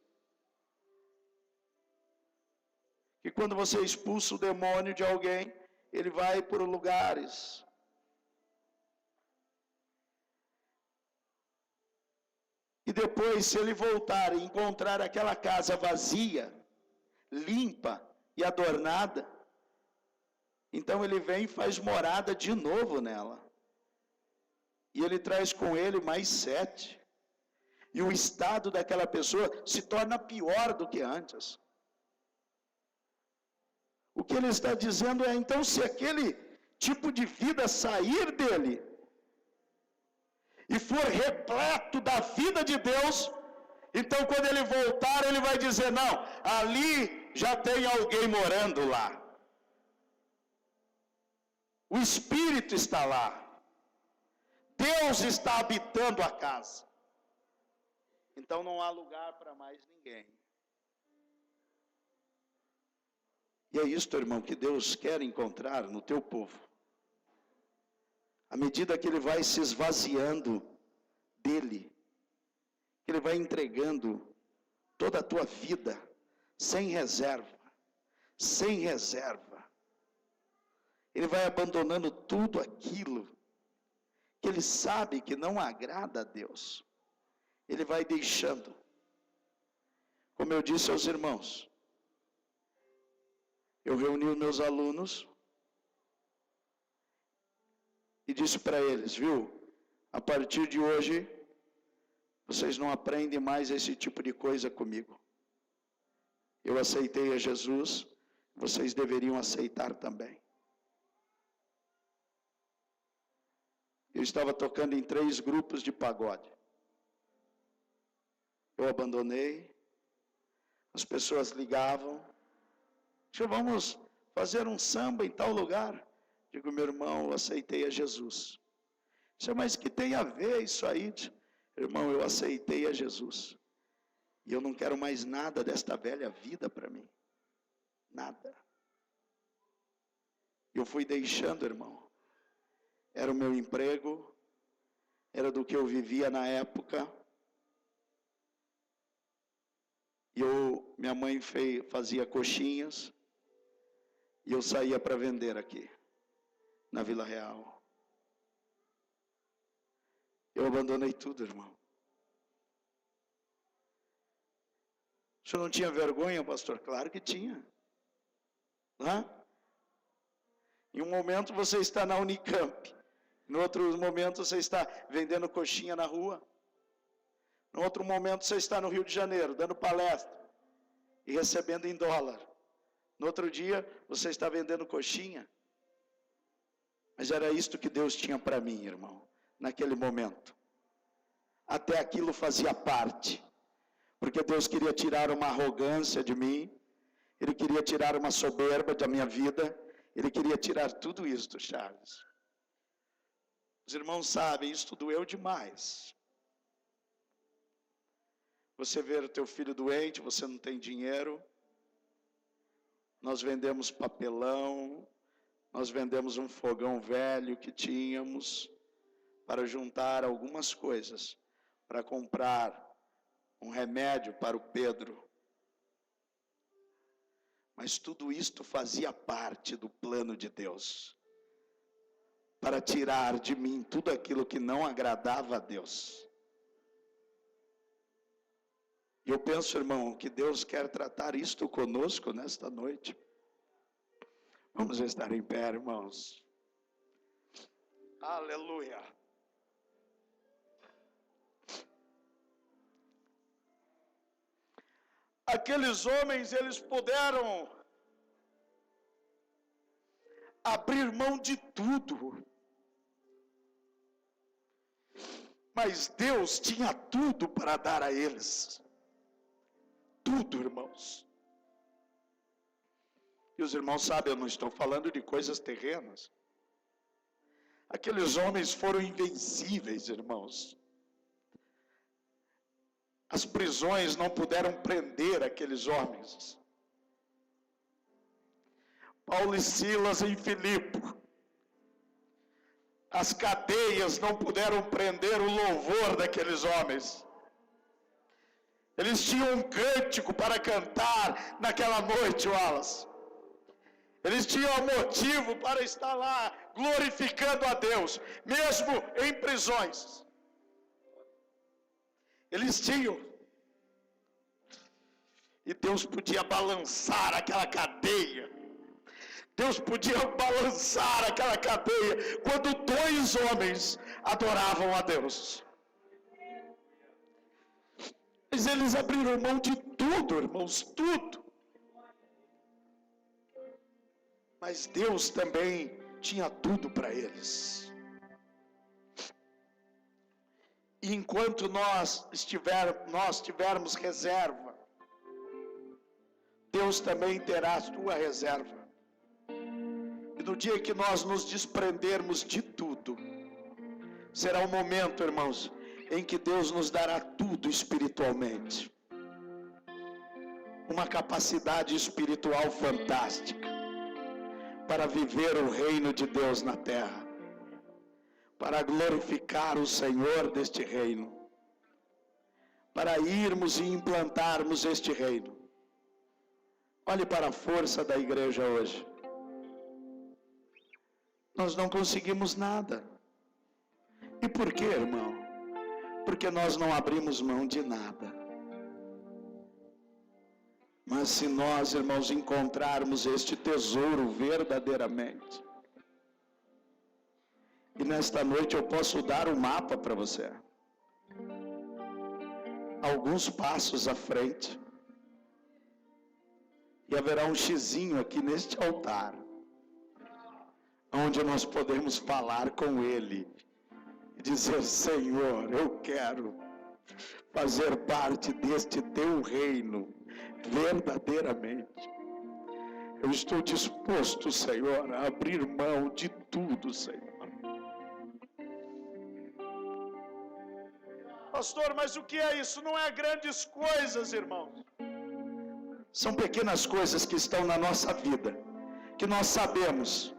Speaker 1: Que quando você expulsa o demônio de alguém, ele vai por lugares. E depois, se ele voltar e encontrar aquela casa vazia, limpa e adornada, então ele vem e faz morada de novo nela. E ele traz com ele mais 7. E o estado daquela pessoa se torna pior do que antes. O que ele está dizendo é, então, se aquele tipo de vida sair dele e for repleto da vida de Deus, então quando ele voltar, ele vai dizer, não, ali já tem alguém morando lá. O Espírito está lá. Deus está habitando a casa. Então não há lugar para mais ninguém. E é isto, irmão, que Deus quer encontrar no teu povo. À medida que Ele vai se esvaziando dEle, que Ele vai entregando toda a tua vida, sem reserva, sem reserva. Ele vai abandonando tudo aquilo que Ele sabe que não agrada a Deus. Ele vai deixando. Como eu disse aos irmãos, eu reuni os meus alunos e disse para eles, viu, a partir de hoje, vocês não aprendem mais esse tipo de coisa comigo. Eu aceitei a Jesus, vocês deveriam aceitar também. Eu estava tocando em 3 grupos de pagode. Eu abandonei, as pessoas ligavam, vamos fazer um samba em tal lugar. Digo, meu irmão, eu aceitei a Jesus. Mas que tem a ver isso aí? Irmão, eu aceitei a Jesus. E eu não quero mais nada desta velha vida para mim. Nada. Eu fui deixando, irmão. Era o meu emprego, era do que eu vivia na época. Minha mãe fazia coxinhas, e eu saía para vender aqui, na Vila Real. Eu abandonei tudo, irmão. O senhor não tinha vergonha, pastor? Claro que tinha. Hã? Em um momento você está na Unicamp, no outro momento você está vendendo coxinha na rua, no outro momento você está no Rio de Janeiro, dando palestra e recebendo em dólar. No outro dia você está vendendo coxinha. Mas era isto que Deus tinha para mim, irmão, naquele momento. Até aquilo fazia parte, porque Deus queria tirar uma arrogância de mim, Ele queria tirar uma soberba da minha vida, Ele queria tirar tudo isso, Charles. Os irmãos sabem, isso doeu demais. Você vê o teu filho doente, você não tem dinheiro. Nós vendemos papelão, nós vendemos um fogão velho que tínhamos para juntar algumas coisas, para comprar um remédio para o Pedro. Mas tudo isto fazia parte do plano de Deus, para tirar de mim tudo aquilo que não agradava a Deus. E eu penso, irmão, que Deus quer tratar isto conosco nesta noite. Vamos estar em pé, irmãos. Aleluia. Aqueles homens, eles puderam abrir mão de tudo. Mas Deus tinha tudo para dar a eles. Tudo, irmãos. E os irmãos sabem, eu não estou falando de coisas terrenas. Aqueles homens foram invencíveis, irmãos. As prisões não puderam prender aqueles homens. Paulo e Silas em Filipe. As cadeias não puderam prender o louvor daqueles homens. Eles tinham um cântico para cantar naquela noite, Wallace. Eles tinham motivo para estar lá, glorificando a Deus, mesmo em prisões. Eles tinham. E Deus podia balançar aquela cadeia. Deus podia balançar aquela cadeia quando 2 homens adoravam a Deus. Mas eles abriram mão de tudo, irmãos, tudo. Mas Deus também tinha tudo para eles. E enquanto nós tivermos reserva, Deus também terá a sua reserva. E no dia que nós nos desprendermos de tudo, será o momento, irmãos, em que Deus nos dará tudo espiritualmente. Uma capacidade espiritual fantástica para viver o reino de Deus na terra, para glorificar o Senhor deste reino, para irmos e implantarmos este reino. Olhe para a força da igreja hoje. Nós não conseguimos nada. E por quê, irmão? Porque nós não abrimos mão de nada. Mas se nós, irmãos, encontrarmos este tesouro verdadeiramente, e nesta noite eu posso dar um mapa para você, alguns passos à frente, e haverá um xizinho aqui neste altar, onde nós podemos falar com Ele, e dizer: Senhor, eu quero fazer parte deste teu reino, verdadeiramente. Eu estou disposto, Senhor, a abrir mão de tudo, Senhor.
Speaker 2: Pastor, mas o que é isso? Não é grandes coisas, irmãos.
Speaker 1: São pequenas coisas que estão na nossa vida, que nós sabemos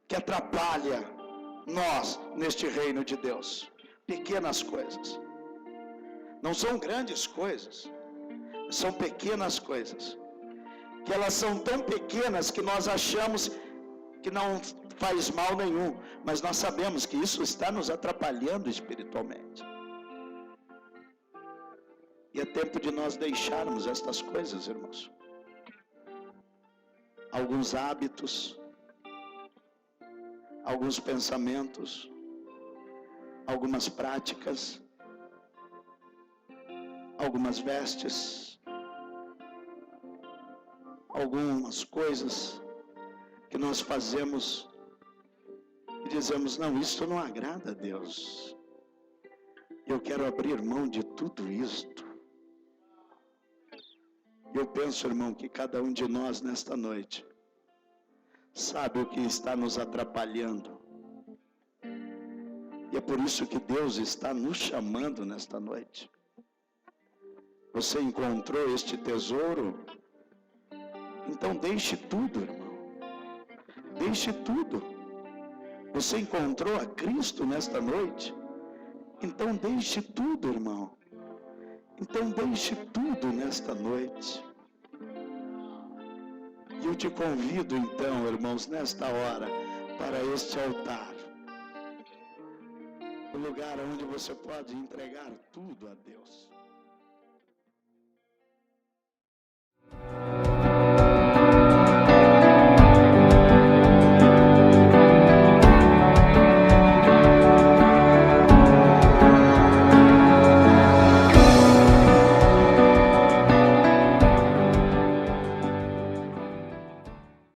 Speaker 1: que atrapalha nós neste reino de Deus. Pequenas coisas. Não são grandes coisas, são pequenas coisas, que elas são tão pequenas que nós achamos que não faz mal nenhum, mas nós sabemos que isso está nos atrapalhando espiritualmente. E é tempo de nós deixarmos estas coisas, irmãos. Alguns hábitos, alguns pensamentos, algumas práticas, algumas vestes, algumas coisas que nós fazemos e dizemos: não, isso não agrada a Deus. Eu quero abrir mão de tudo isto. Eu penso, irmão, que cada um de nós nesta noite sabe o que está nos atrapalhando. E é por isso que Deus está nos chamando nesta noite. Você encontrou este tesouro? Então deixe tudo, irmão. Deixe tudo. Você encontrou a Cristo nesta noite? Então deixe tudo, irmão. Então deixe tudo nesta noite. E eu te convido então, irmãos, nesta hora, para este altar. O lugar onde você pode entregar tudo a Deus.